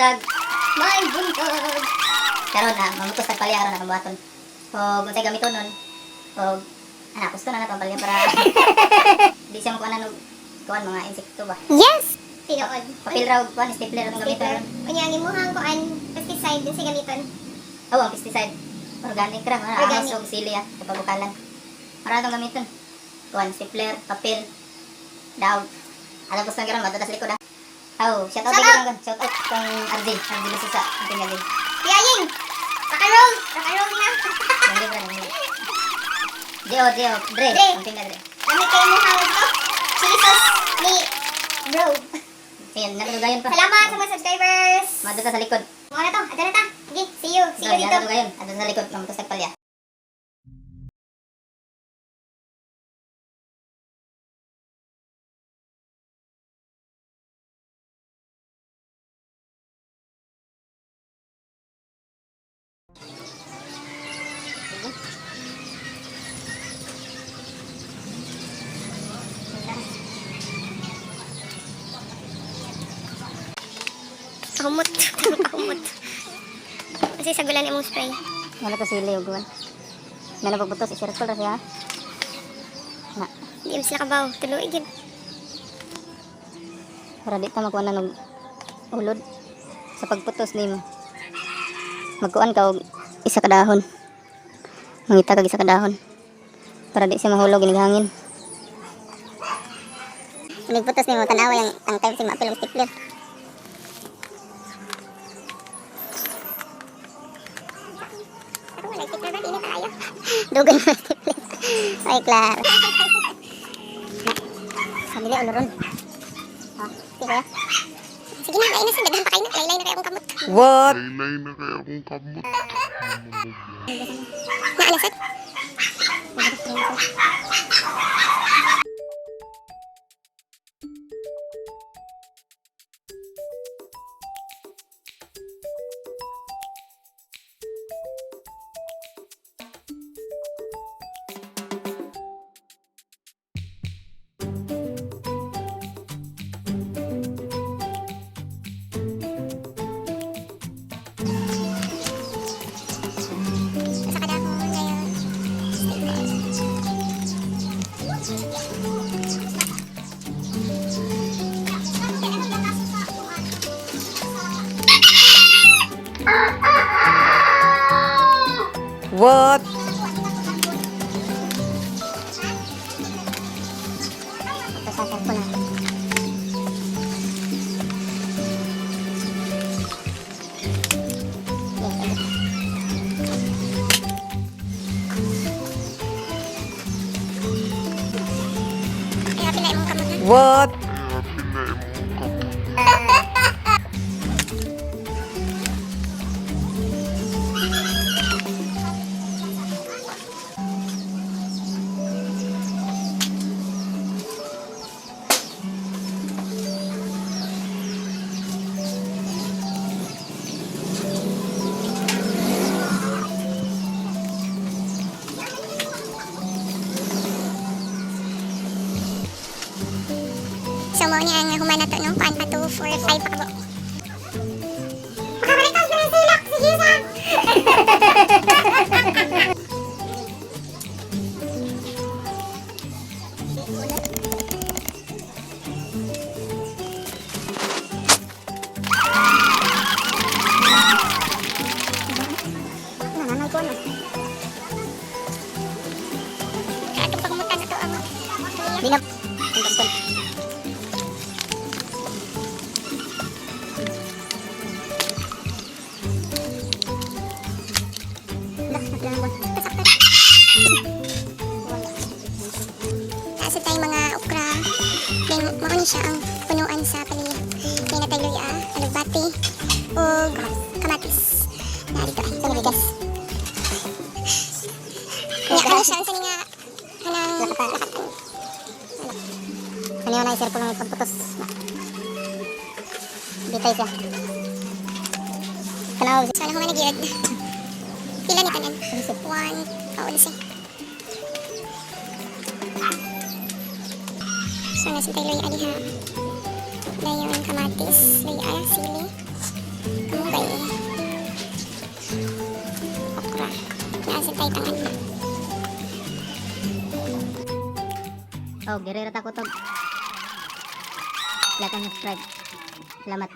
buntag. May buntag. Karon na mamutos tag palya aron na pambuhaton. Og unsay gamiton nun? Og gusto na na palya para di siya makuha na kuan mga insekto ba. Yes. Tinuod. Papel raw kuan stapler ang gamiton. Unya ang imuhang kuan pesticide din sa gamiton. Oh, ang pesticide. Organic ra mga ahos og sili sa pagbukalan. Para tong gamiton. Kuan stapler, papel, daw. Alam ko sa garan madatas likod. Oh, shout out kay shout out kang RJ Lususa, ang tingali. Yaying. Rock na. Hindi bra ni. Dio, Dre, ang tingali. Kami kay imuhang ito. Chili sauce ni bro. Ayan, nalugayon pa. Salamat sa mga subscribers. Madto sa likod. Mga na to, ato na ta. Okay, see you dito. Nalugayon, adto sa likod, mamutos tag palya. Kumot. Kasi sa gulan imong spray. Wala to sili og kuan. Nala pagbutos i-circle ra siya. Na, Di mo sila kabaw. Tuloy gid. para di ta makuha na ng ulod sa pagputos nimo. Magkuan ka og isa ka dahon. Mangita kag isa ka dahon. Para di siya mahulog inig hangin. Nagputos nimo tanaw lang ang time si mapil og stapler. Dugan mo stapler. Ay, klaro. Samili uluron. Sige kaya. Sige na, kain na sa daghan pa kain na. Laylay na kaya akong kamot. What? Naalasad? What? Pasasar ko na. Ay, happy na imong kamot na. What? So, mo niya ang human na to, no? Paan pa 2, 4, 5 pa ka po. Makabalitas ko ng silak! Sige, sa! Nananay ko na. Katong pagmutan na to ang... Binap. Nasa tayong mga okra. May mauni siya ang punuan sa paligid. May natay luya, alugbati, o kamatis. Narito ay, kamigas. Kaya kaya siya, sa nga kanang lakatan. Kaniya na i-circle ng pagputos. Bitay siya. Kanaw. So, ano ko nga nagirad na. Pila ni tanan? 1, kaunsi. So, nasa tayo luya aliha. Dayon kamatis, luya, sili. Oh, girera ta ko tog. Like and subscribe. Salamat.